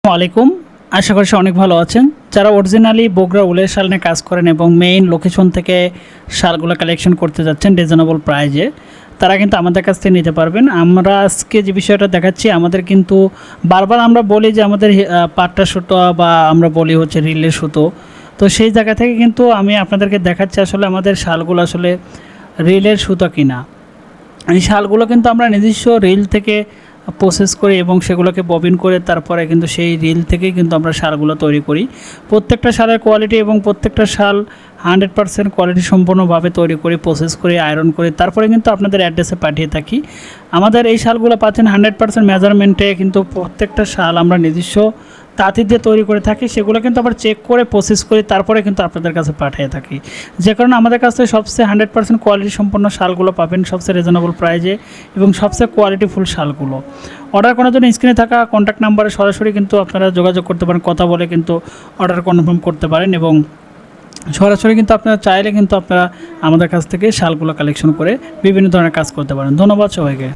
আলাইকুম। আশা করি অনেক ভালো আছেন। যারা অরিজিনালি বগুড়া উলের শাল নিয়ে কাজ করেন এবং মেইন লোকেশন থেকে শালগুলো কালেকশন করতে যাচ্ছেন রিজনেবল প্রাইজে, তারা কিন্তু আমাদের কাছ থেকে নিতে পারবেন। আমরা আজকে যে বিষয়টা দেখাচ্ছি, আমাদের কিন্তু বারবার আমরা বলি যে আমাদের পাট্টা সুতো বা আমরা বলি হচ্ছে রিলের সুতো। তো সেই জায়গা থেকে কিন্তু আমি আপনাদেরকে দেখাচ্ছি আসলে আমাদের শালগুলো আসলে রিলের সুতো কিনা। এই শালগুলো কিন্তু আমরা নিজস্ব রিল থেকে প্রসেস করি এবং সেগুলোকে ববিন করে তারপরে কিন্তু সেই রিল থেকেই কিন্তু আমরা শালগুলো তৈরি করি। প্রত্যেকটা শালের কোয়ালিটি এবং প্রত্যেকটা শাল 100% কোয়ালিটি সম্পূর্ণভাবে তৈরি করি, প্রসেস করি, আয়রন করি, তারপরে কিন্তু আপনাদের অ্যাড্রেসে পাঠিয়ে থাকি। আমাদের এই শালগুলো পাচ্ছেন 100% মেজারমেন্টে, কিন্তু প্রত্যেকটা শাল আমরা নিজস্ব তাঁতি দিয়ে তৈরি করে থাকি। সেগুলো কিন্তু আবার চেক করে প্রসেস করি, তারপরে কিন্তু আপনাদের কাছে পাঠিয়ে থাকি। যে কারণে আমাদের কাছ থেকে সবচেয়ে 100% কোয়ালিটি সম্পন্ন শালগুলো পাবেন সবচেয়ে রিজনেবল প্রাইজে এবং সবচেয়ে কোয়ালিটিফুল শালগুলো। অর্ডার করার জন্য স্ক্রিনে থাকা কন্ট্যাক্ট নাম্বারে সরাসরি কিন্তু আপনারা যোগাযোগ করতে পারেন, কথা বলে কিন্তু অর্ডার কনফার্ম করতে পারেন এবং সরাসরি কিন্তু আপনারা চাইলে কিন্তু আপনারা আমাদের কাছ থেকে শালগুলো কালেকশন করে বিভিন্ন ধরনের কাজ করতে পারেন। ধন্যবাদ সবাইকে।